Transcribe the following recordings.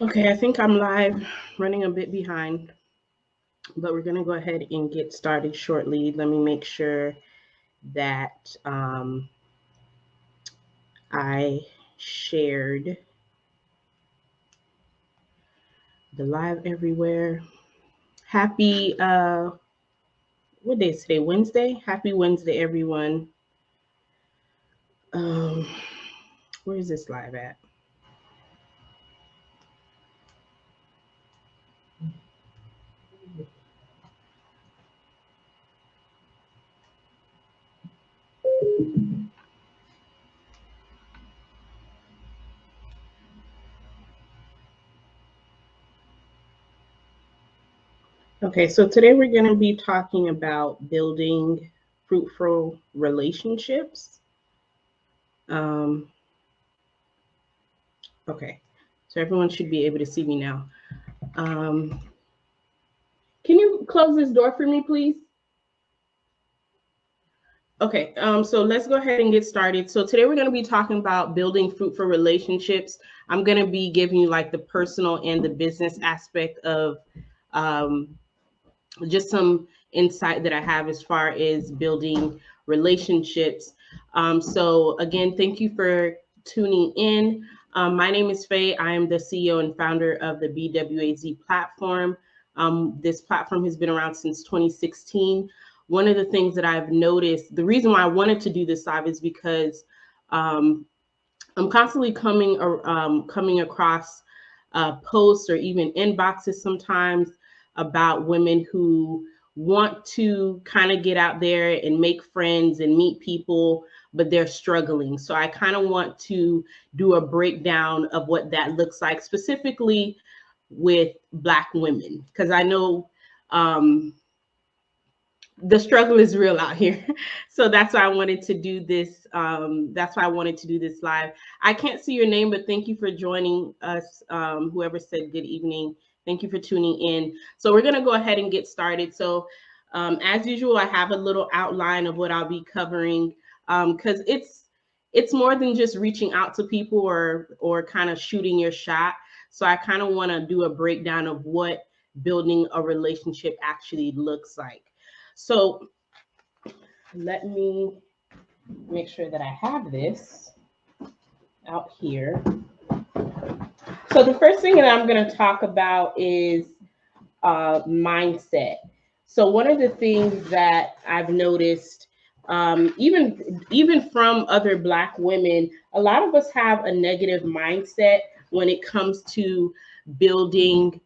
Okay, I think I'm live, running a bit behind, but we're going to go ahead and get started shortly. Let me make sure that I shared the live everywhere. Happy, what day is today? Wednesday? Happy Wednesday, everyone. Um, where is this live at? Okay, so today we're going to be talking about building fruitful relationships. Um, okay, so everyone should be able to see me now. Um, can you close this door for me, please? Okay, so let's go ahead and get started. So today we're going to be talking about building fruitful relationships. I'm going to be giving you like the personal and the business aspect of um, just some insight that I have as far as building relationships. So again, thank you for tuning in. My name is Phay. I am the CEO and founder of the BWAZ platform. This platform has been around since 2016. One of the things that I've noticed, the reason why I wanted to do this live is because um, I'm constantly coming across posts or even inboxes sometimes about women who want to kind of get out there and make friends and meet people, but they're struggling. So I kind of want to do a breakdown of what that looks like, specifically with Black women, because I know um, the struggle is real out here. So that's why I wanted to do this. That's why I wanted to do this live. I can't see your name, but thank you for joining us. Whoever said good evening, thank you for tuning in. So we're gonna go ahead and get started. So as usual, I have a little outline of what I'll be covering because it's more than just reaching out to people or kind of shooting your shot. So I kind of want to do a breakdown of what building a relationship actually looks like. So let me make sure that I have this out here. So the first thing that I'm going to talk about is mindset. So one of the things that I've noticed, even from other Black women, a lot of us have a negative mindset when it comes to building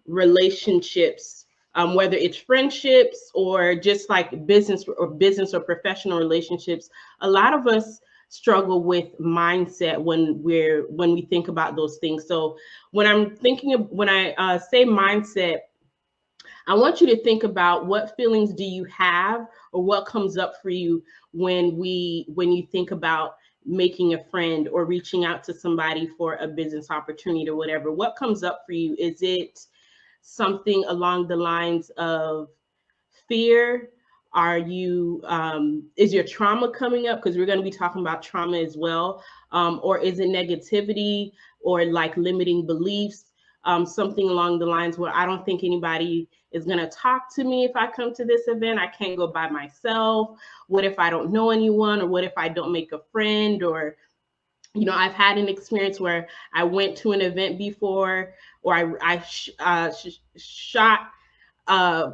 relationships, whether it's friendships or just like business or professional relationships. A lot of us struggle with mindset when we think about those things. So when I say mindset, I want you to think about what feelings do you have or what comes up for you when you think about making a friend or reaching out to somebody for a business opportunity or whatever. What comes up for you? Is it something along the lines of fear? Are you is your trauma coming up, because we're going to be talking about trauma as well, or is it negativity or like limiting beliefs, something along the lines where I don't think anybody is going to talk to me if I come to this event, I can't go by myself, what if I don't know anyone, or what if I don't make a friend, or I've had an experience where I went to an event before, or shot, uh,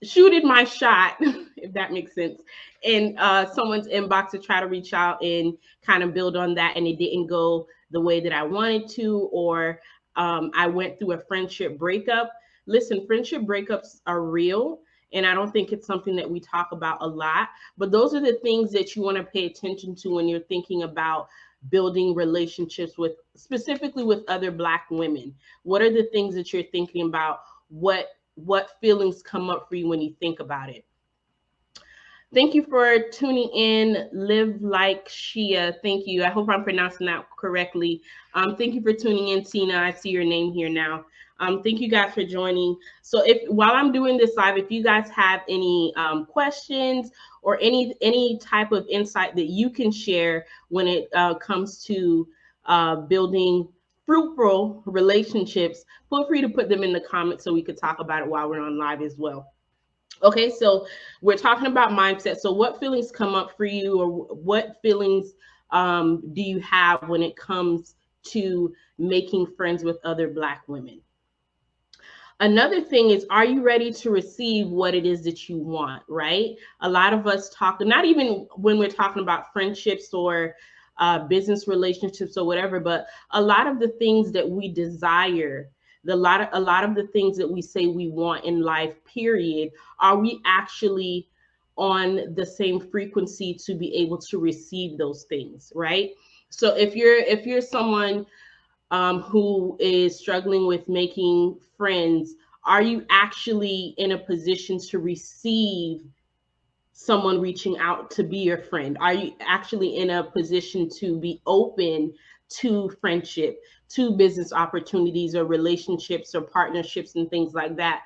shooted my shot, if that makes sense, in someone's inbox to try to reach out and kind of build on that, and it didn't go the way that I wanted to, or I went through a friendship breakup. Listen, friendship breakups are real. And I don't think it's something that we talk about a lot, but those are the things that you want to pay attention to when you're thinking about building relationships with, specifically with other Black women. What are the things that you're thinking about? What feelings come up for you when you think about it? Thank you for tuning in. Live like Shia. Thank you. I hope I'm pronouncing that correctly. Thank you for tuning in, Tina. I see your name here now. Thank you guys for joining. So, if while I'm doing this live, if you guys have any questions or any type of insight that you can share when it comes to building fruitful relationships, feel free to put them in the comments so we could talk about it while we're on live as well. Okay, so we're talking about mindset. So what feelings come up for you, or what feelings do you have when it comes to making friends with other Black women? Another thing is, are you ready to receive what it is that you want, right? A lot of us talk, not even when we're talking about friendships or business relationships or whatever, but a lot of the things that we desire, a lot of the things that we say we want in life, period, are we actually on the same frequency to be able to receive those things, right? So if you're someone who is struggling with making friends, are you actually in a position to receive someone reaching out to be your friend? Are you actually in a position to be open to friendship, to business opportunities or relationships or partnerships and things like that?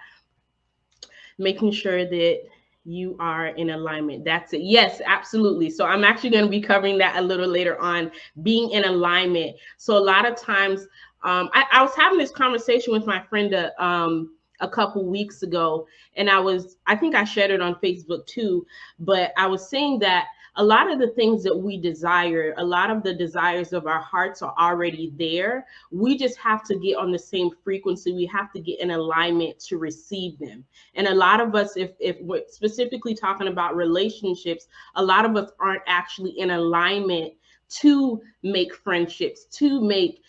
Making sure that you are in alignment. That's it. Yes, absolutely. So I'm actually going to be covering that a little later on, being in alignment. So a lot of times, I was having this conversation with my friend a couple weeks ago, and I think I shared it on Facebook too, but I was saying that a lot of the things that we desire, a lot of the desires of our hearts are already there. We just have to get on the same frequency. We have to get in alignment to receive them. And a lot of us, if we're specifically talking about relationships, a lot of us aren't actually in alignment to make friendships, to make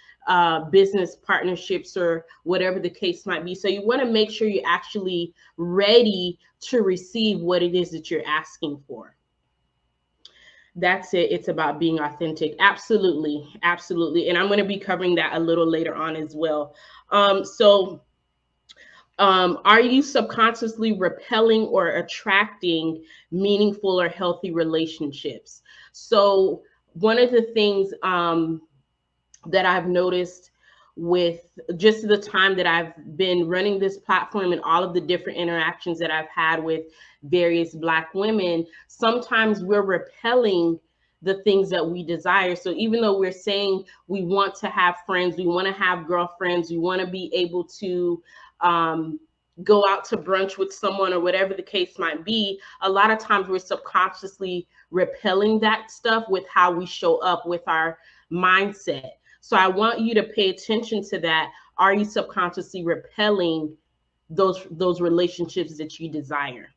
business partnerships, or whatever the case might be. So you want to make sure you're actually ready to receive what it is that you're asking for. That's it. It's about being authentic. Absolutely. Absolutely. And I'm going to be covering that a little later on as well. Are you subconsciously repelling or attracting meaningful or healthy relationships? So one of the things that I've noticed with just the time that I've been running this platform and all of the different interactions that I've had with various Black women, sometimes we're repelling the things that we desire. So even though we're saying we want to have friends, we want to have girlfriends, we want to be able to go out to brunch with someone or whatever the case might be, a lot of times we're subconsciously repelling that stuff with how we show up, with our mindset. So I want you to pay attention to that. Are you subconsciously repelling those relationships that you desire?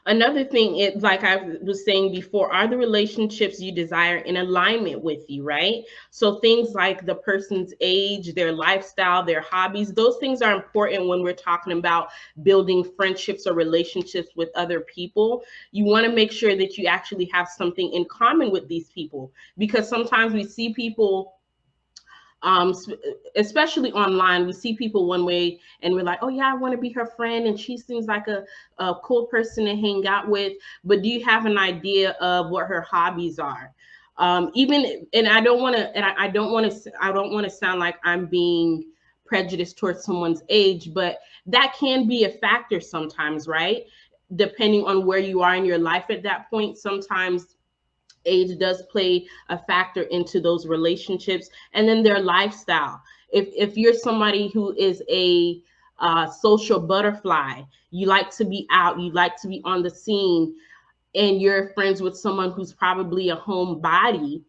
Another thing is, like I was saying before, are the relationships you desire in alignment with you, right? So things like the person's age, their lifestyle, their hobbies, those things are important when we're talking about building friendships or relationships with other people. You want to make sure that you actually have something in common with these people, because sometimes we see people, especially online, we see people one way and we're like, oh yeah, I want to be her friend and she seems like a cool person to hang out with. But do you have an idea of what her hobbies are? Even, and I don't want to sound like I'm being prejudiced towards someone's age, but that can be a factor sometimes, right? Depending on where you are in your life at that point, sometimes age does play a factor into those relationships. And then their lifestyle. If you're somebody who is a social butterfly, you like to be out, you like to be on the scene, and you're friends with someone who's probably a homebody,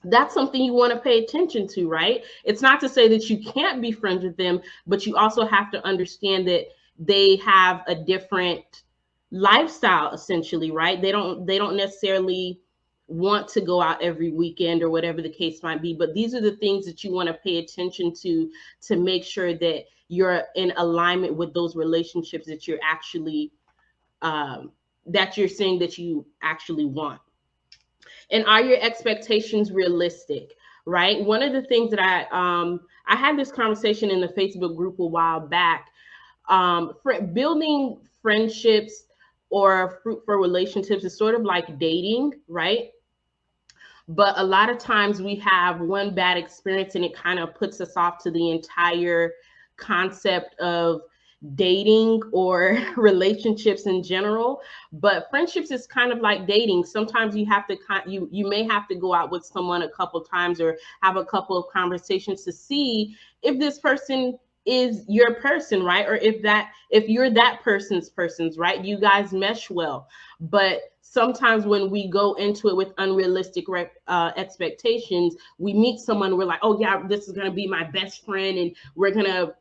that's something you want to pay attention to, right? It's not to say that you can't be friends with them, but you also have to understand that they have a different lifestyle, essentially, right? They don't necessarily want to go out every weekend or whatever the case might be, but these are the things that you want to pay attention to make sure that you're in alignment with those relationships that you're actually that you're saying that you actually want. And are your expectations realistic? Right. One of the things that I had this conversation in the Facebook group a while back. For building friendships or fruitful relationships is sort of like dating, right? But a lot of times we have one bad experience and it kind of puts us off to the entire concept of dating or relationships in general, but friendships is kind of like dating. Sometimes you have to you may have to go out with someone a couple times or have a couple of conversations to see if this person is your person, right? Or if you're that person's right, you guys mesh well. But sometimes when we go into it with unrealistic expectations, we meet someone, we're like, oh yeah, this is going to be my best friend, and we're gonna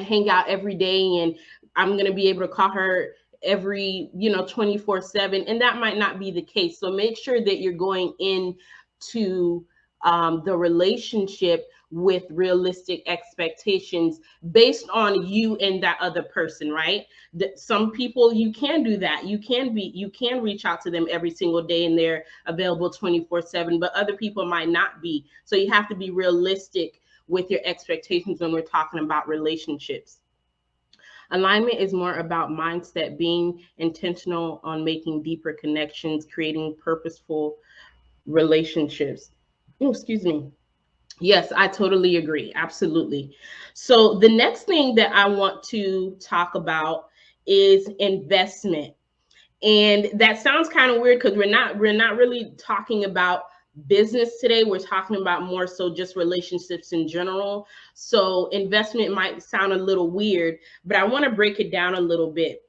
hang out every day, and I'm gonna be able to call her every 24/7, and that might not be the case. So make sure that you're going into the relationship with realistic expectations based on you and that other person, right? Some people, you can do that. You can reach out to them every single day and they're available 24/7, but other people might not be. So you have to be realistic with your expectations when we're talking about relationships. Alignment is more about mindset, being intentional on making deeper connections, creating purposeful relationships. Oh, excuse me. Yes, I totally agree. Absolutely. So the next thing that I want to talk about is investment. And that sounds kind of weird because we're not really talking about business today. We're talking about more so just relationships in general. So investment might sound a little weird, but I want to break it down a little bit.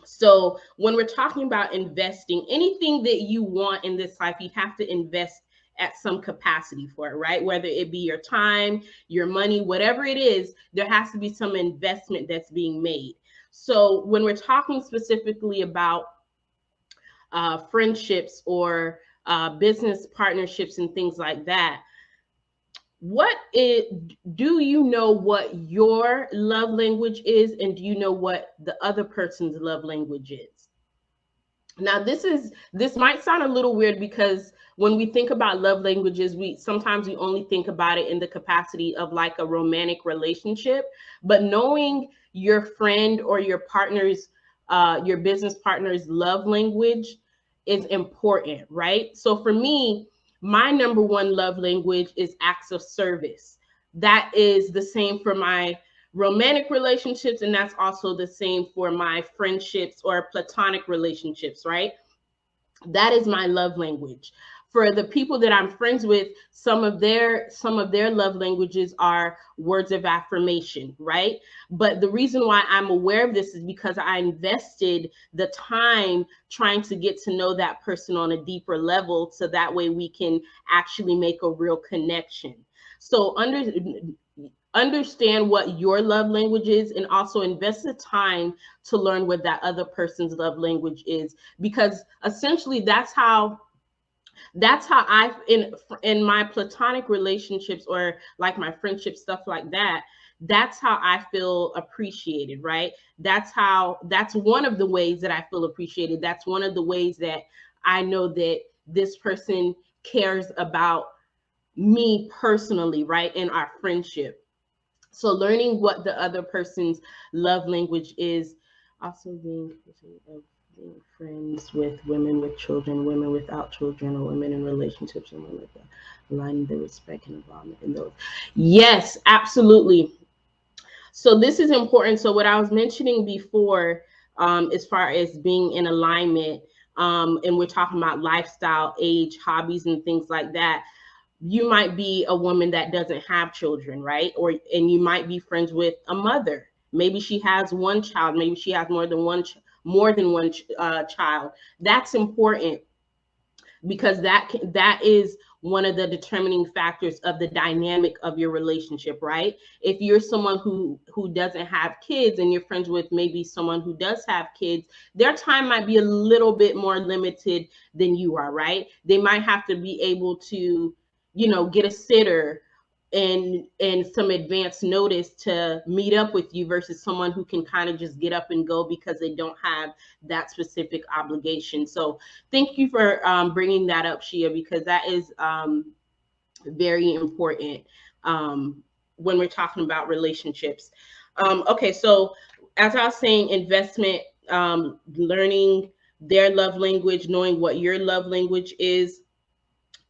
So when we're talking about investing, anything that you want in this life, you have to invest at some capacity for it, right? Whether it be your time, your money, whatever it is, there has to be some investment that's being made. So when we're talking specifically about friendships or business partnerships and things like that, do you know what your love language is, and do you know what the other person's love language is? Now this might sound a little weird because when we think about love languages, we sometimes we only think about it in the capacity of like a romantic relationship, but knowing your friend or your partner's your business partner's love language is important, right? So for me, my number one love language is acts of service. That is the same for my romantic relationships, and that's also the same for my friendships or platonic relationships, right? That is my love language. For the people that I'm friends with, some of their love languages are words of affirmation, right? But the reason why I'm aware of this is because I invested the time trying to get to know that person on a deeper level, so that way we can actually make a real connection. So understand what your love language is, and also invest the time to learn what that other person's love language is, because essentially that's how I in my platonic relationships or like my friendship stuff like that, that's how I feel appreciated, right? That's one of the ways that I feel appreciated. That's one of the ways that I know that this person cares about me personally, right? In our friendship. So learning what the other person's love language is, also being friends with women with children, women without children, or women in relationships, and women with aligning the respect and involvement in those. Yes, absolutely. So this is important. So what I was mentioning before, as far as being in alignment, and we're talking about lifestyle, age, hobbies, and things like that. You might be a woman that doesn't have children, right? And you might be friends with a mother. Maybe she has one child. Maybe she has more than one child. That's important because that is one of the determining factors of the dynamic of your relationship, right? If you're someone who doesn't have kids and you're friends with maybe someone who does have kids, their time might be a little bit more limited than you are, right? They might have to be able to get a sitter and some advance notice to meet up with you, versus someone who can kind of just get up and go because they don't have that specific obligation. So thank you for bringing that up, Shia, because that is very important when we're talking about relationships. Okay, so as I was saying, investment, learning their love language, knowing what your love language is.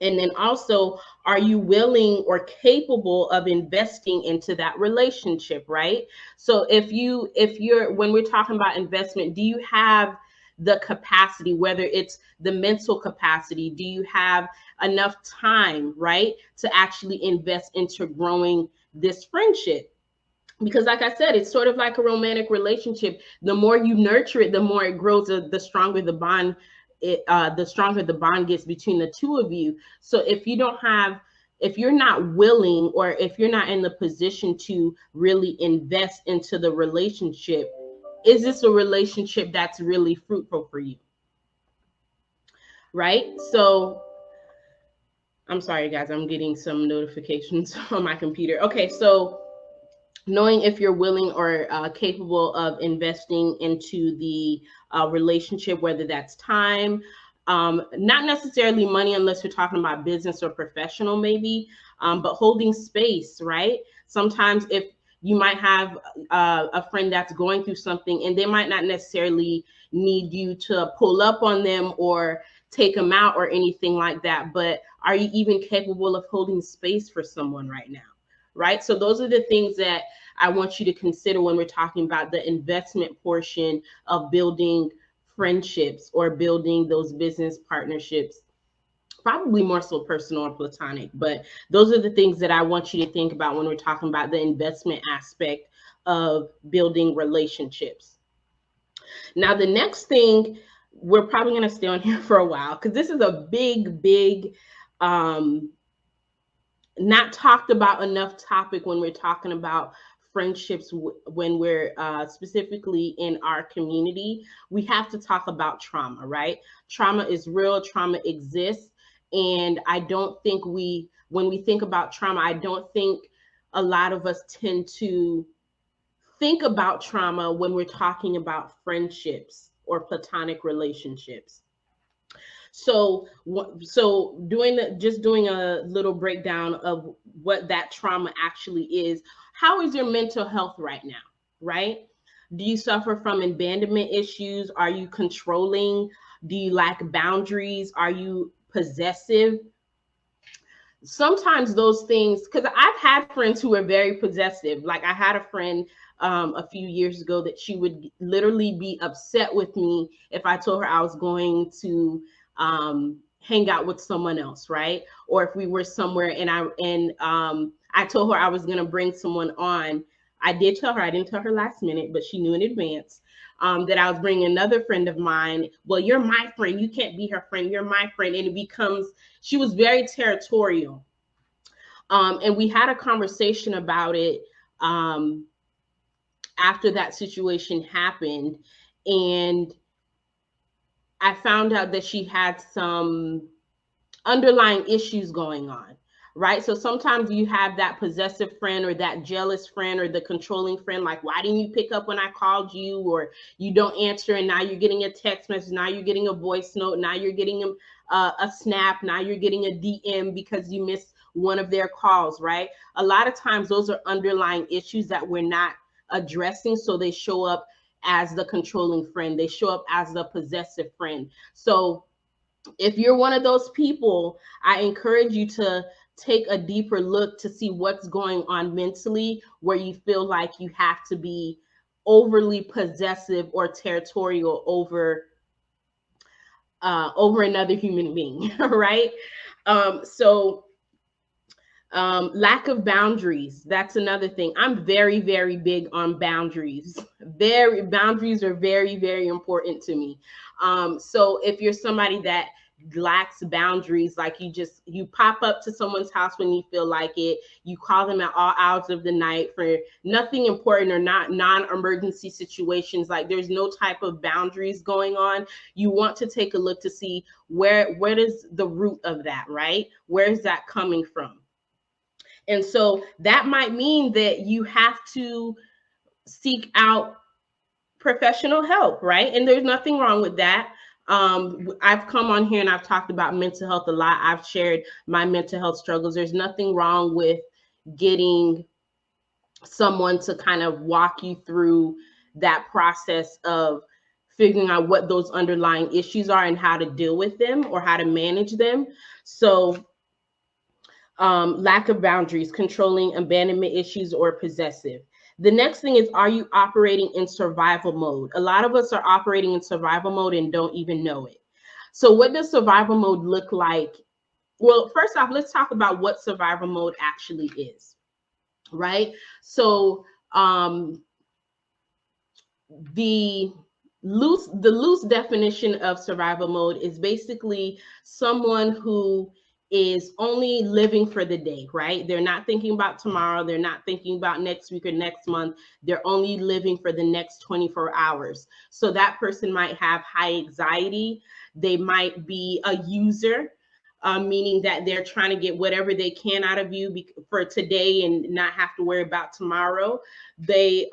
And then also, are you willing or capable of investing into that relationship, right? So if you're when we're talking about investment, do you have the capacity, whether it's the mental capacity, do you have enough time, right, to actually invest into growing this friendship? Because like I said, it's sort of like a romantic relationship. The more you nurture it, the more it grows, the stronger the bond, the stronger the bond gets between the two of you. So if you're not willing, or if you're not in the position to really invest into the relationship, is this a relationship that's really fruitful for you? Right? So I'm sorry guys, I'm getting some notifications on my computer. Okay, so knowing if you're willing or capable of investing into the relationship, whether that's time, not necessarily money unless you're talking about business or professional, maybe, but holding space, right? Sometimes if you might have a friend that's going through something, and they might not necessarily need you to pull up on them or take them out or anything like that, but are you even capable of holding space for someone right now? Right? So those are the things that I want you to consider when we're talking about the investment portion of building friendships or building those business partnerships, probably more so personal or platonic. But those are the things that I want you to think about when we're talking about the investment aspect of building relationships. Now, the next thing, we're probably going to stay on here for a while because this is a big, um, not talked about enough topic when we're talking about friendships. When we're specifically in our community, we have to talk about trauma, right? Trauma is real, trauma exists. And I don't think when we think about trauma, I don't think a lot of us tend to think about trauma when we're talking about friendships or platonic relationships. So doing a little breakdown of what that trauma actually is. How is your mental health right now? Right? Do you suffer from abandonment issues? Are you controlling? Do you lack boundaries? Are you possessive? Sometimes those things, because I've had friends who are very possessive. Like I had a friend a few years ago that she would literally be upset with me if I told her I was going to hang out with someone else, right? Or if we were somewhere and I told her I was going to bring someone on. I did tell her, I didn't tell her last minute, but she knew in advance that I was bringing another friend of mine. Well, you're my friend. You can't be her friend. You're my friend. And it becomes, she was very territorial. And we had a conversation about it after that situation happened. And I found out that she had some underlying issues going on, right? So sometimes you have that possessive friend or that jealous friend or the controlling friend, like, why didn't you pick up when I called you? Or you don't answer, and now you're getting a text message, now you're getting a voice note, now you're getting a snap, now you're getting a DM because you missed one of their calls, right? A lot of times those are underlying issues that we're not addressing, so they show up as the controlling friend, they show up as the possessive friend. So if you're one of those people, I encourage you to take a deeper look to see what's going on mentally, where you feel like you have to be overly possessive or territorial over another human being, right? So lack of boundaries, that's another thing. I'm very, very big on boundaries. Boundaries are very, very important to me. So if you're somebody that lacks boundaries, like you pop up to someone's house when you feel like it, you call them at all hours of the night for nothing important or not non-emergency situations, like there's no type of boundaries going on, you want to take a look to see where is the root of that, right? Where is that coming from? And so that might mean that you have to seek out professional help, right? And there's nothing wrong with that. I've come on here and I've talked about mental health a lot. I've shared my mental health struggles. There's nothing wrong with getting someone to kind of walk you through that process of figuring out what those underlying issues are and how to deal with them or how to manage them. So lack of boundaries, controlling, abandonment issues, or possessive. The next thing is, are you operating in survival mode? A lot of us are operating in survival mode and don't even know it. So what does survival mode look like? Well, first off, let's talk about what survival mode actually is, right? So the loose definition of survival mode is basically someone who is only living for the day, right? They're not thinking about tomorrow, they're not thinking about next week or next month, they're only living for the next 24 hours. So that person might have high anxiety, they might be a user, meaning that they're trying to get whatever they can out of you for today and not have to worry about tomorrow. They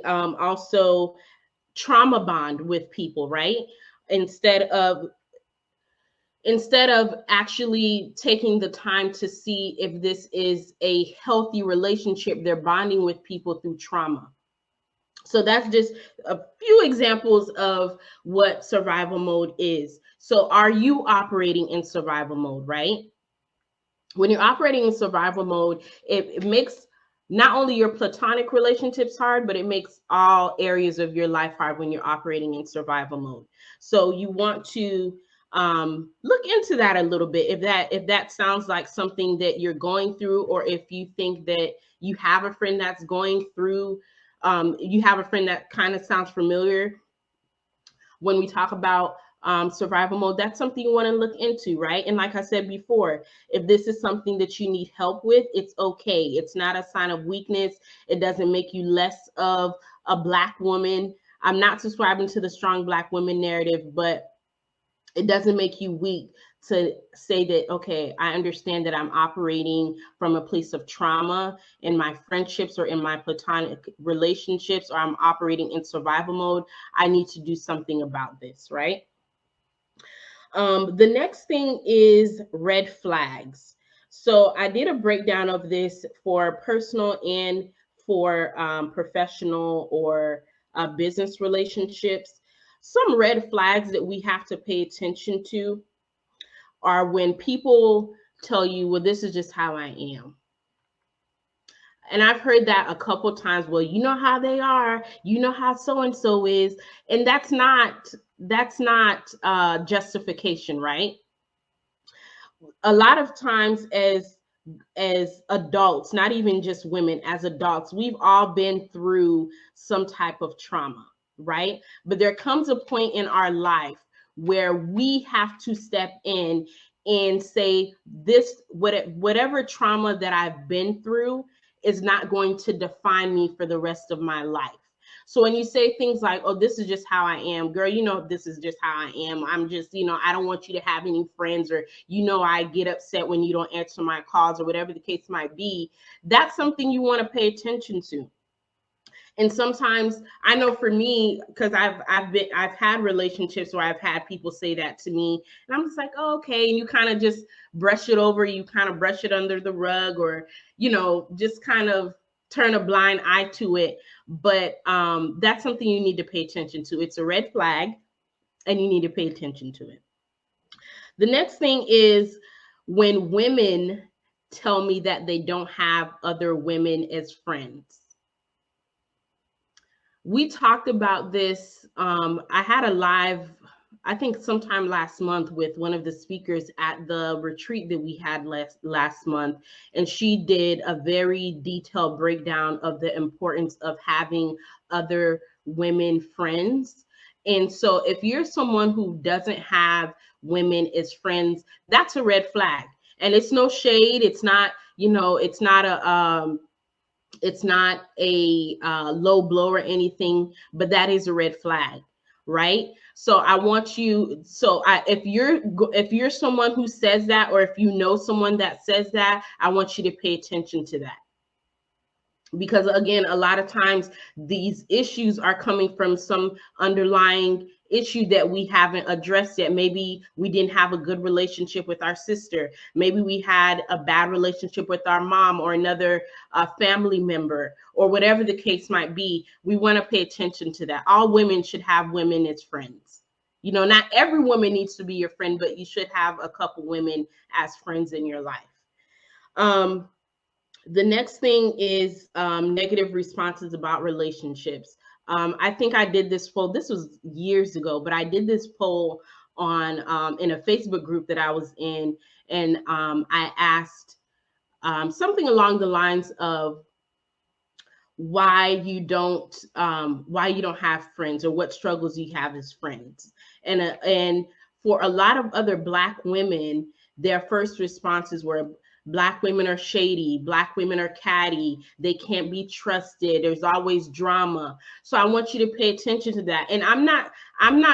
also trauma bond with people, right? Instead of actually taking the time to see if this is a healthy relationship, they're bonding with people through trauma. So that's just a few examples of what survival mode is. So are you operating in survival mode, right? When you're operating in survival mode, it makes not only your platonic relationships hard, but it makes all areas of your life hard when you're operating in survival mode. So you want to look into that a little bit. If that sounds like something that you're going through, or if you think that you have a friend that's going through, you have a friend that kind of sounds familiar when we talk about survival mode, that's something you want to look into, right? And like I said before, if this is something that you need help with, it's okay. It's not a sign of weakness. It doesn't make you less of a Black woman. I'm not subscribing to the strong Black women narrative, but it doesn't make you weak to say that, okay, I understand that I'm operating from a place of trauma in my friendships or in my platonic relationships, or I'm operating in survival mode. I need to do something about this, right? The next thing is red flags. So I did a breakdown of this for personal and for professional or business relationships. Some red flags that we have to pay attention to are when people tell you, well, this is just how I am. And I've heard that a couple times. Well, you know how they are, you know how so-and-so is. And that's not justification, right? A lot of times as adults, not even just women, as adults, we've all been through some type of trauma, right? But there comes a point in our life where we have to step in and say, this, whatever trauma that I've been through is not going to define me for the rest of my life. So when you say things like, oh, this is just how I am, girl, you know, this is just how I am. I'm just, you know, I don't want you to have any friends, or, you know, I get upset when you don't answer my calls, or whatever the case might be. That's something you want to pay attention to. And sometimes, I know for me, because I've had relationships where I've had people say that to me, and I'm just like, oh, okay. And you kind of just brush it over, you kind of brush it under the rug, or, you know, just kind of turn a blind eye to it. But that's something you need to pay attention to. It's a red flag, and you need to pay attention to it. The next thing is when women tell me that they don't have other women as friends. We talked about this. I had a live, I think sometime last month, with one of the speakers at the retreat that we had last month. And she did a very detailed breakdown of the importance of having other women friends. And so if you're someone who doesn't have women as friends, that's a red flag. And it's no shade. It's not, you know, it's not a low blow or anything, but that is a red flag, right? So I want you, if you're someone who says that, or if you know someone that says that, I want you to pay attention to that. Because again, a lot of times these issues are coming from some underlying issue that we haven't addressed yet. Maybe we didn't have a good relationship with our sister. Maybe we had a bad relationship with our mom or another family member, or whatever the case might be. We want to pay attention to that. All women should have women as friends. You know, not every woman needs to be your friend, but you should have a couple women as friends in your life. The next thing is negative responses about relationships. I think I did this poll. This was years ago, but I did this poll on in a Facebook group that I was in, and I asked something along the lines of why you don't have friends, or what struggles you have as friends. And for a lot of other Black women, their first responses were, Black women are shady, Black women are catty, they can't be trusted, there's always drama. So I want you to pay attention to that. And I'm not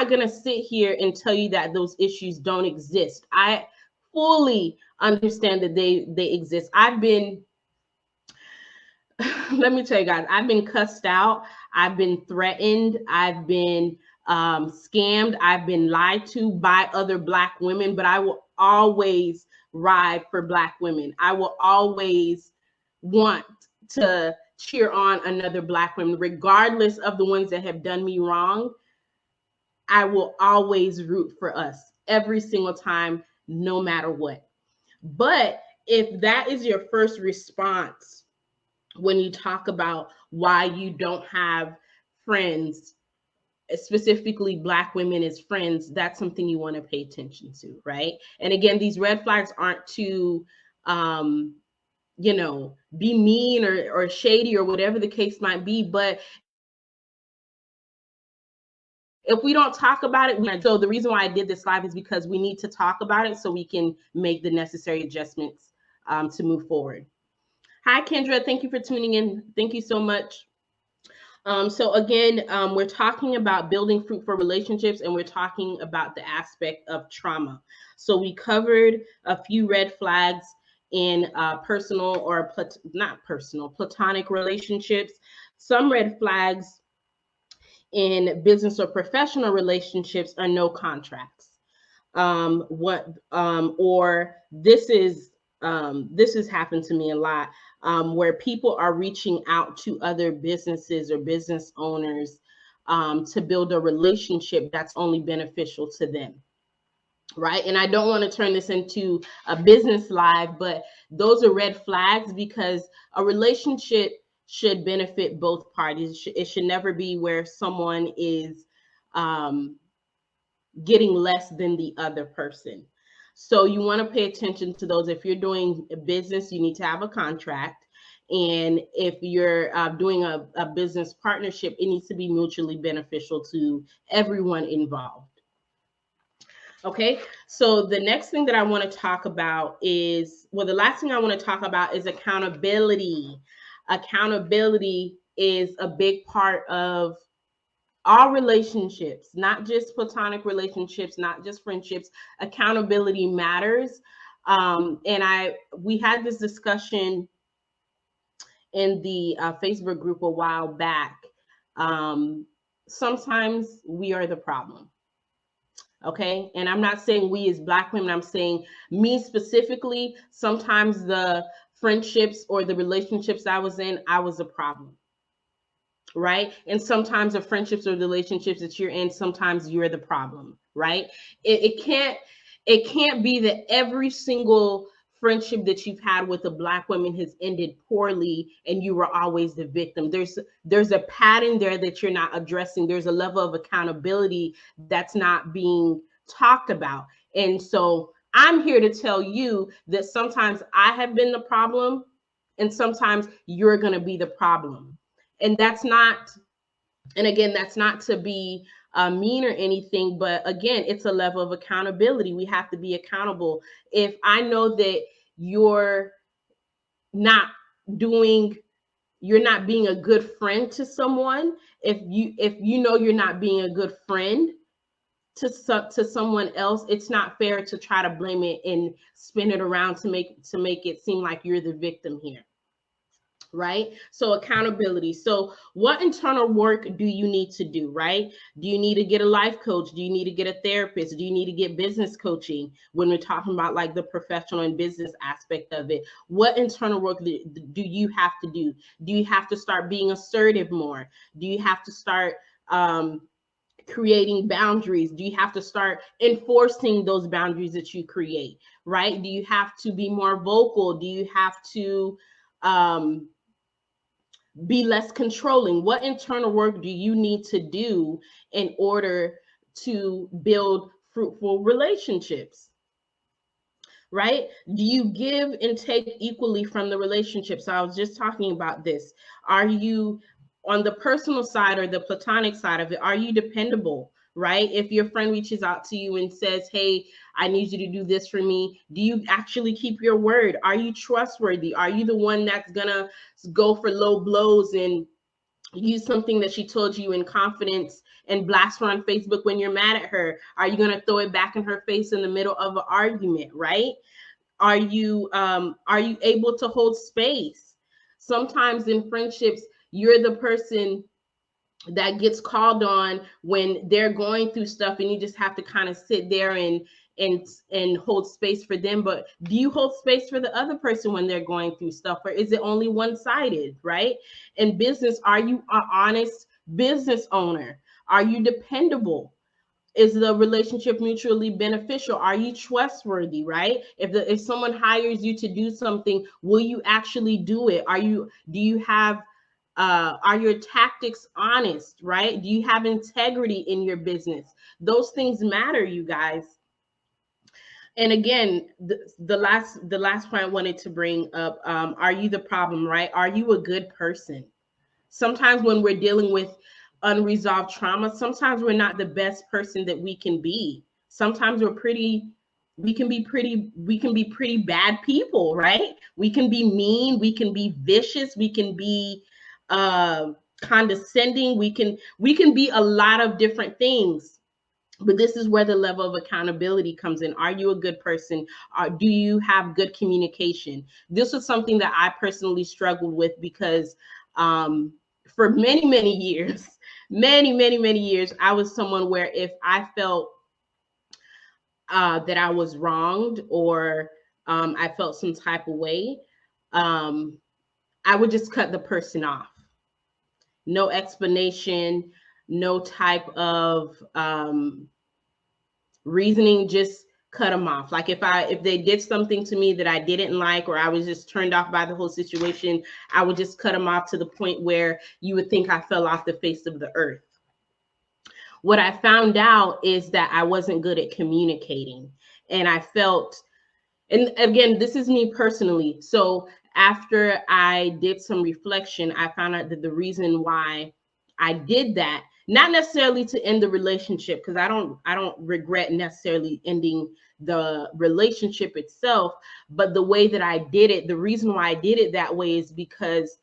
going to sit here and tell you that those issues don't exist. I fully understand that they exist. I've been let me tell you guys, I've been cussed out, I've been threatened, I've been scammed, I've been lied to by other Black women, but I will always ride for Black women. I will always want to cheer on another Black woman, regardless of the ones that have done me wrong. I will always root for us every single time, no matter what. But if that is your first response when you talk about why you don't have friends, specifically Black women as friends, that's something you want to pay attention to, right? And again, these red flags aren't to, you know, be mean or shady or whatever the case might be, but if we don't talk about it, so the reason why I did this live is because we need to talk about it so we can make the necessary adjustments to move forward. Hi, Kendra. Thank you for tuning in. Thank you so much. So again, we're talking about building fruitful relationships, and we're talking about the aspect of trauma. So we covered a few red flags in personal or not personal, platonic relationships, some red flags in business or professional relationships are no contracts. Or this has happened to me a lot, where people are reaching out to other businesses or business owners to build a relationship that's only beneficial to them. Right. And I don't want to turn this into a business live, but those are red flags, because a relationship should benefit both parties. It should never be where someone is getting less than the other person. So you want to pay attention to those. If you're doing a business, you need to have a contract. And if you're doing a business partnership, it needs to be mutually beneficial to everyone involved. Okay, so the next thing that I want to talk about is, well, the last thing I want to talk about is accountability. Accountability is a big part of all relationships, not just platonic relationships, not just friendships. Accountability matters. And we had this discussion in the Facebook group a while back. Sometimes we are the problem. Okay. And I'm not saying we as Black women, I'm saying me specifically. Sometimes the friendships or the relationships I was in, I was a problem. Right. And sometimes the friendships or relationships that you're in, sometimes you're the problem. Right. It can't be that every single friendship that you've had with a Black woman has ended poorly and you were always the victim. There's a pattern there that you're not addressing. There's a level of accountability that's not being talked about. And so I'm here to tell you that sometimes I have been the problem and sometimes you're going to be the problem. And that's not, and again, that's not to be mean or anything, but again, it's a level of accountability. We have to be accountable. If I know that you're not being a good friend to someone, if you know you're not being a good friend to someone else, it's not fair to try to blame it and spin it around to make it seem like you're the victim here. Right? So accountability. So what internal work do you need to do, right? Do you need to get a life coach? Do you need to get a therapist? Do you need to get business coaching when we're talking about like the professional and business aspect of it? What internal work do you have to do? Do you have to start being assertive more? Do you have to start creating boundaries? Do you have to start enforcing those boundaries that you create, right? Do you have to be more vocal? Do you have to be less controlling? What internal work do you need to do in order to build fruitful relationships? Right? Do you give and take equally from the relationship? So I was just talking about this. Are you on the personal side or the platonic side of it? Are you dependable? Right? If your friend reaches out to you and says, hey, I need you to do this for me, do you actually keep your word? Are you trustworthy? Are you the one that's gonna go for low blows and use something that she told you in confidence and blast her on Facebook when you're mad at her? Are you going to throw it back in her face in the middle of an argument, right? Are you able to hold space? Sometimes in friendships, you're the person that gets called on when they're going through stuff, and you just have to kind of sit there and hold space for them. But do you hold space for the other person when they're going through stuff, or is it only one-sided, right? In business, are you an honest business owner? Are you dependable? Is the relationship mutually beneficial? Are you trustworthy, right? If someone hires you to do something, will you actually do it? Do you have are your tactics honest, right? Do you have integrity in your business? Those things matter, you guys. And again, the last point I wanted to bring up, are you the problem, right? Are you a good person? Sometimes when we're dealing with unresolved trauma, sometimes we're not the best person that we can be. Sometimes we can be pretty bad people, right? We can be mean, we can be vicious, we can be condescending, we can be a lot of different things. But this is where the level of accountability comes in. Are you a good person? Do you have good communication? This was something that I personally struggled with because for many years, many years, I was someone where if I felt that I was wronged, or I felt some type of way, I would just cut the person off. No explanation, no type of reasoning, just cut them off. Like if they did something to me that I didn't like, or I was just turned off by the whole situation, I would just cut them off to the point where you would think I fell off the face of the earth. What I found out is that I wasn't good at communicating, and I felt, and again, this is me personally. So after I did some reflection, I found out that the reason why I did that, not necessarily to end the relationship, because I don't regret necessarily ending the relationship itself, but the way that I did it, the reason why I did it that way is because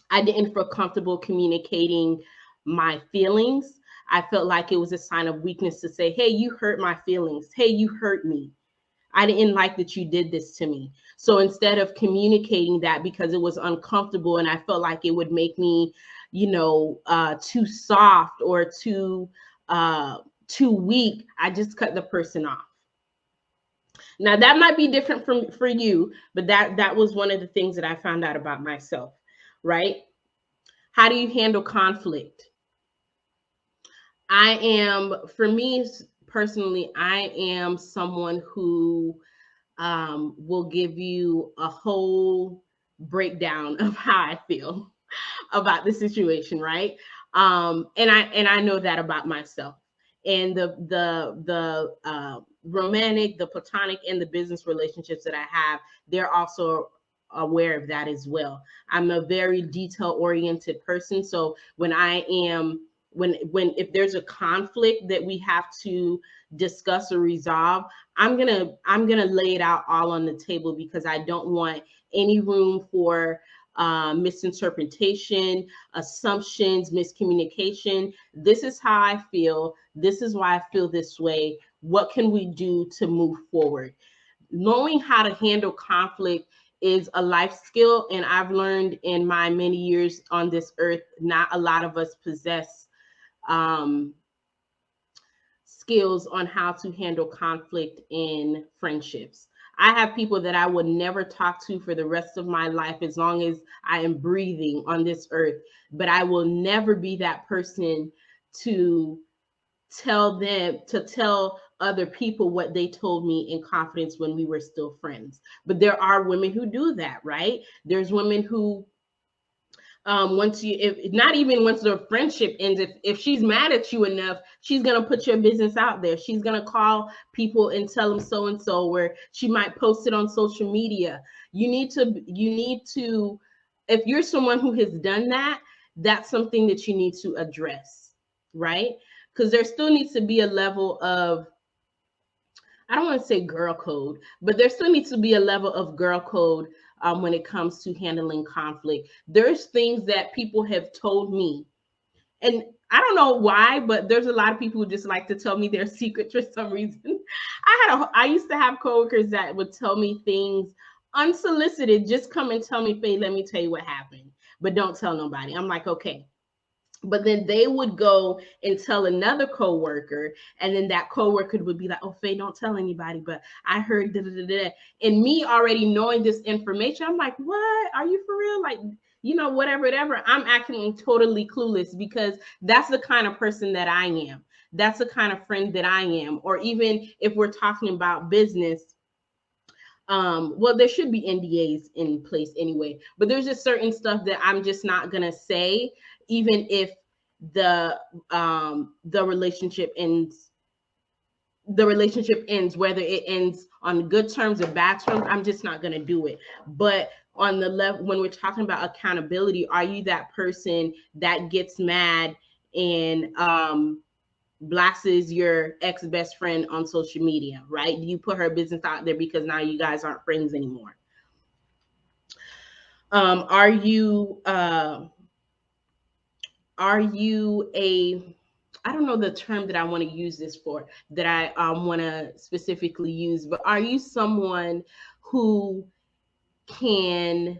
I didn't feel comfortable communicating my feelings. I felt like it was a sign of weakness to say, hey, you hurt my feelings. Hey, you hurt me. I didn't like that you did this to me. So instead of communicating that, because it was uncomfortable and I felt like it would make me, too soft or too weak, I just cut the person off. Now that might be different for you, but that was one of the things that I found out about myself, right? How do you handle conflict? For me personally, I am someone who will give you a whole breakdown of how I feel about the situation, right? And I know that about myself. And the romantic, the platonic, and the business relationships that I have, they're also aware of that as well. I'm a very detail-oriented person, so when if there's a conflict that we have to discuss or resolve, I'm gonna lay it out all on the table, because I don't want any room for misinterpretation, assumptions, miscommunication. This is how I feel. This is why I feel this way. What can we do to move forward? Knowing how to handle conflict is a life skill, and I've learned in my many years on this earth, not a lot of us possess skills on how to handle conflict in friendships. I have people that I would never talk to for the rest of my life as long as I am breathing on this earth, but I will never be that person to tell other people what they told me in confidence when we were still friends. But there are women who do that, right? There's women who once you, if not even once the friendship ends, if she's mad at you enough, she's gonna put your business out there. She's gonna call people and tell them so and so, where she might post it on social media. You need to if you're someone who has done that, that's something that you need to address, right? Because there still needs to be a level of, I don't want to say girl code, but there still needs to be a level of girl code when it comes to handling conflict. There's things that people have told me, and I don't know why, but there's a lot of people who just like to tell me their secrets for some reason. I used to have coworkers that would tell me things unsolicited, just come and tell me, Faye, let me tell you what happened, but don't tell nobody. I'm like, okay. But then they would go and tell another coworker, and then that coworker would be like, "Oh, Faye, don't tell anybody, but I heard da da da da." And me already knowing this information, I'm like, "What? Are you for real?" Like, whatever. I'm acting totally clueless, because that's the kind of person that I am. That's the kind of friend that I am. Or even if we're talking about business, well, there should be NDAs in place anyway, but there's just certain stuff that I'm just not gonna say, even if the relationship ends. The relationship ends, whether it ends on good terms or bad terms. I'm just not gonna do it. But on the level, when we're talking about accountability, are you that person that gets mad and blasts your ex-best friend on social media, right? Do you put her business out there because now you guys aren't friends anymore? Are you a, I don't know the term that I want to use this for, that I want to specifically use, but are you someone who can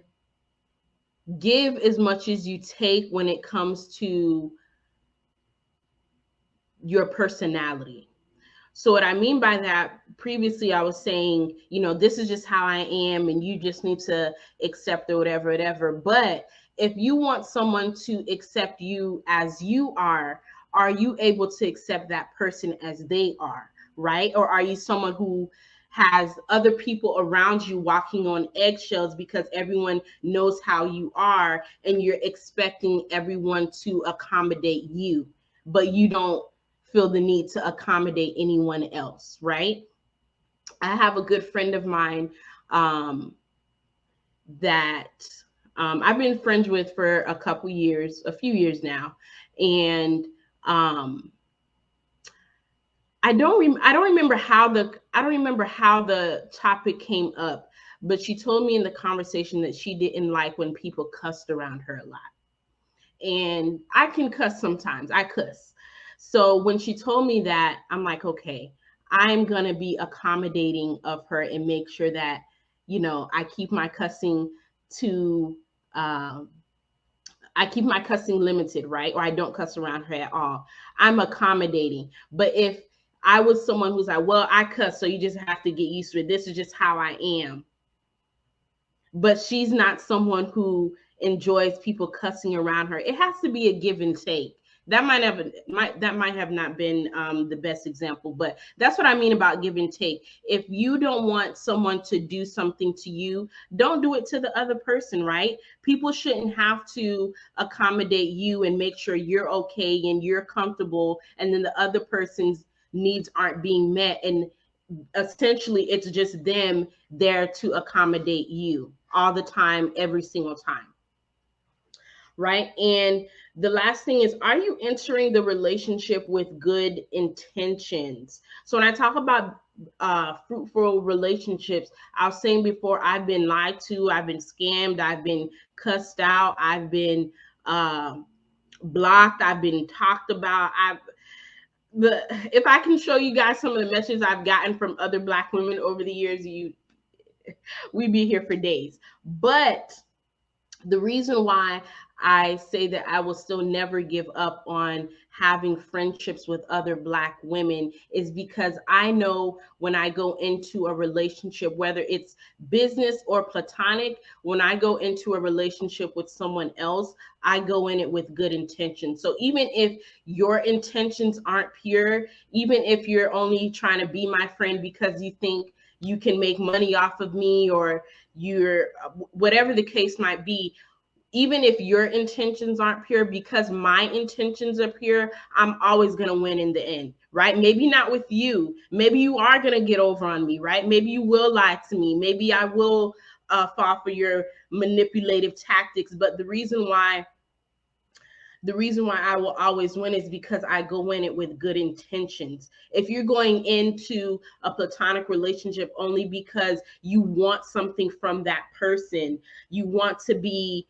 give as much as you take when it comes to your personality? So what I mean by that, previously I was saying, this is just how I am and you just need to accept it, whatever. But if you want someone to accept you as you are you able to accept that person as they are, right? Or are you someone who has other people around you walking on eggshells because everyone knows how you are and you're expecting everyone to accommodate you, but you don't feel the need to accommodate anyone else, right? I have a good friend of mine that I've been friends with for a few years now, and I don't remember how the topic came up, but she told me in the conversation that she didn't like when people cussed around her a lot. And I can cuss sometimes. I cuss. So when she told me that, I'm like, okay, I'm going to be accommodating of her and make sure that, I keep my cussing to, limited, right? Or I don't cuss around her at all. I'm accommodating. But if I was someone who's like, well, I cuss, so you just have to get used to it. This is just how I am. But she's not someone who enjoys people cussing around her. It has to be a give and take. That might have not been the best example, but that's what I mean about give and take. If you don't want someone to do something to you, don't do it to the other person, right? People shouldn't have to accommodate you and make sure you're okay and you're comfortable, and then the other person's needs aren't being met, and essentially it's just them there to accommodate you all the time, every single time, right? And the last thing is, are you entering the relationship with good intentions? So when I talk about fruitful relationships, I was saying before, I've been lied to, I've been scammed, I've been cussed out, I've been blocked, I've been talked about. If I can show you guys some of the messages I've gotten from other Black women over the years, we'd be here for days. But The reason why I say that I will still never give up on having friendships with other Black women is because I know when I go into a relationship, whether it's business or platonic, when I go into a relationship with someone else, I go in it with good intentions. So even if your intentions aren't pure, even if you're only trying to be my friend because you think you can make money off of me, or you're whatever the case might be, even if your intentions aren't pure, because my intentions are pure, I'm always going to win in the end, right? Maybe not with you. Maybe you are going to get over on me, right? Maybe you will lie to me. Maybe I will fall for your manipulative tactics. But the reason why I will always win is because I go in it with good intentions. If you're going into a platonic relationship only because you want something from that person, you want to be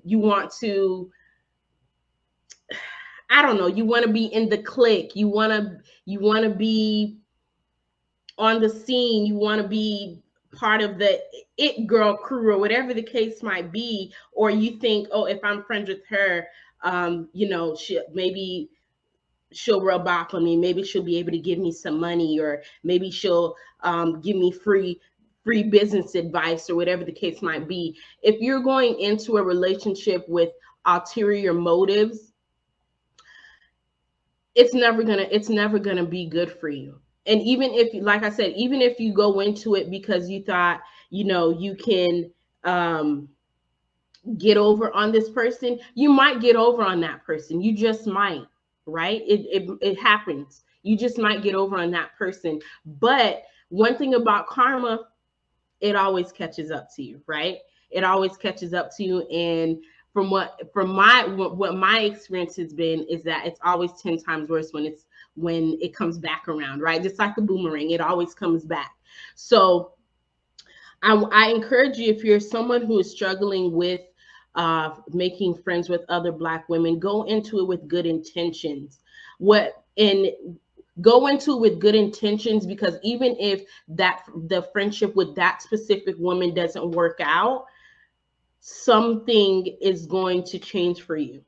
you want to, I don't know, you want to be in the clique, you want to be on the scene, you want to be part of the it girl crew or whatever the case might be, or you think, oh, if I'm friends with her, maybe she'll rub off on me, maybe she'll be able to give me some money, or maybe she'll give me free business advice, or whatever the case might be. If you're going into a relationship with ulterior motives, it's never gonna be good for you. And even if, like I said, even if you go into it because you thought, you can get over on this person, you might get over on that person. You just might, right? It happens. You just might get over on that person. But one thing about karma, it always catches up to you, right? It always catches up to you. And from what my experience has been is that it's always 10 times worse when it comes back around, right? Just like a boomerang, it always comes back. So I encourage you, if you're someone who is struggling with making friends with other Black women, go into it with good intentions. What and Go into it with good intentions, because even if the friendship with that specific woman doesn't work out, something is going to change for you,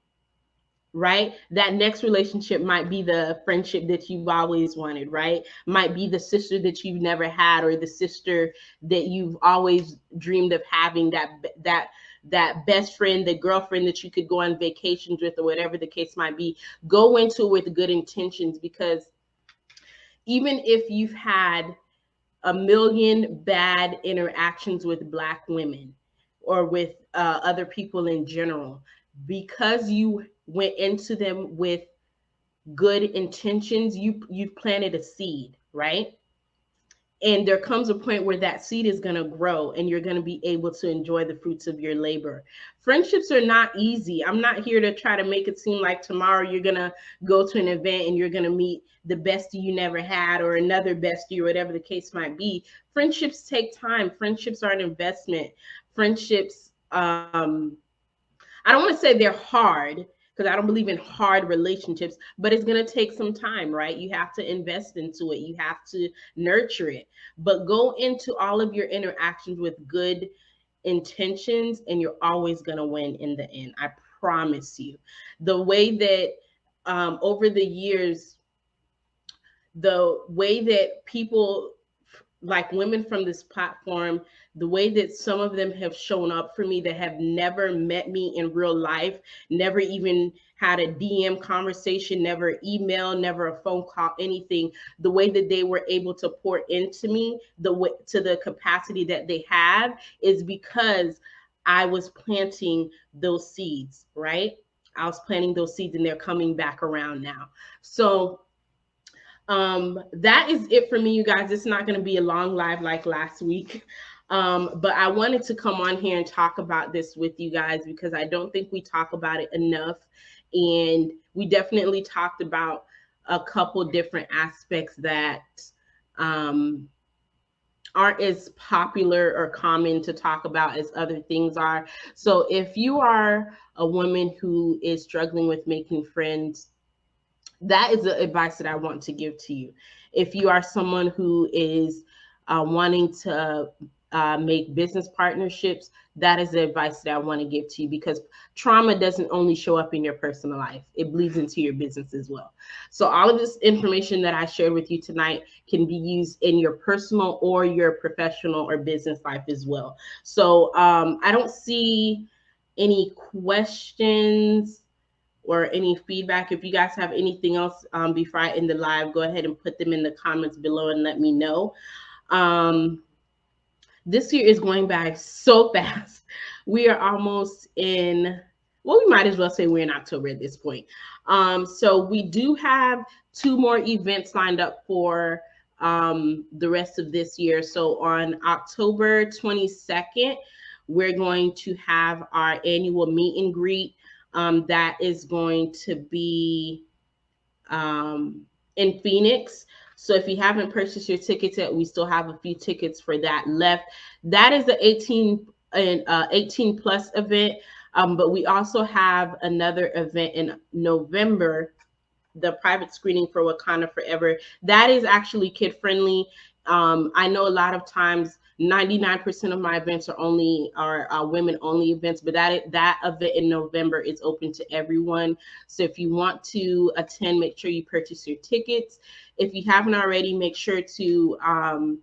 right? That next relationship might be the friendship that you've always wanted, right? Might be the sister that you've never had, or the sister that you've always dreamed of having, that best friend, the girlfriend that you could go on vacations with, or whatever the case might be. Go into it with good intentions, because even if you've had a million bad interactions with Black women, or with other people in general, because you went into them with good intentions, you've planted a seed, right? And there comes a point where that seed is going to grow, and you're going to be able to enjoy the fruits of your labor. Friendships are not easy. I'm not here to try to make it seem like tomorrow you're going to go to an event and you're going to meet the bestie you never had, or another bestie, or whatever the case might be. Friendships take time. Friendships are an investment. Friendships, I don't want to say they're hard, because I don't believe in hard relationships, but it's going to take some time, right? You have to invest into it. You have to nurture it. But go into all of your interactions with good intentions, and you're always going to win in the end. I promise you. The way that over the years, the way that people, like women from this platform, the way that some of them have shown up for me, that have never met me in real life, never even had a DM conversation, never email, never a phone call, anything, the way that they were able to pour into me, to the capacity that they have, is because I was planting those seeds, right? I was planting those seeds, and they're coming back around now. So that is it for me, you guys. It's not going to be a long live like last week. But I wanted to come on here and talk about this with you guys, because I don't think we talk about it enough. And we definitely talked about a couple different aspects that aren't as popular or common to talk about as other things are. So if you are a woman who is struggling with making friends, that is the advice that I want to give to you. If you are someone who is wanting to make business partnerships, that is the advice that I want to give to you, because trauma doesn't only show up in your personal life, it bleeds into your business as well. So all of this information that I shared with you tonight can be used in your personal or your professional or business life as well. So I don't see any questions or any feedback. If you guys have anything else before I end the live, go ahead and put them in the comments below and let me know. This year is going by so fast. We are almost in, well, we might as well say we're in October at this point. So we do have 2 more events lined up for the rest of this year. So on October 22nd, we're going to have our annual meet and greet. That is going to be in Phoenix. So if you haven't purchased your tickets yet, we still have a few tickets for that left. That is the 18 plus event. But we also have another event in November, the private screening for Wakanda Forever. That is actually kid friendly. I know a lot of times 99% of my events are women only events, but that event in November is open to everyone. So if you want to attend, make sure you purchase your tickets. If you haven't already, make sure to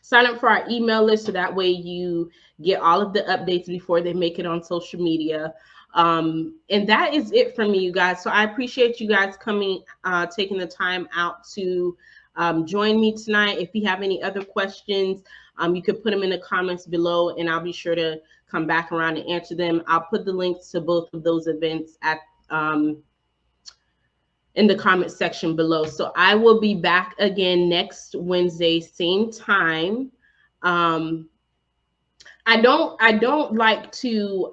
sign up for our email list, so that way you get all of the updates before they make it on social media. And that is it from me, you guys. So I appreciate you guys coming, taking the time out to join me tonight. If you have any other questions, you could put them in the comments below, and I'll be sure to come back around and answer them. I'll put the links to both of those events at in the comment section below. So I will be back again next Wednesday, same time. I don't like to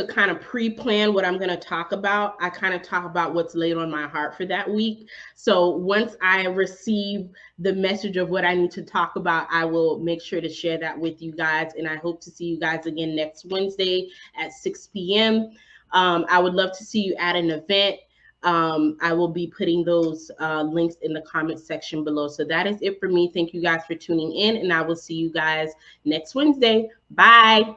kind of pre-plan what I'm going to talk about. I kind of talk about what's laid on my heart for that week. So once I receive the message of what I need to talk about, I will make sure to share that with you guys. And I hope to see you guys again next Wednesday at 6 p.m. I would love to see you at an event. I will be putting those links in the comment section below. So that is it for me. Thank you guys for tuning in, and I will see you guys next Wednesday. Bye.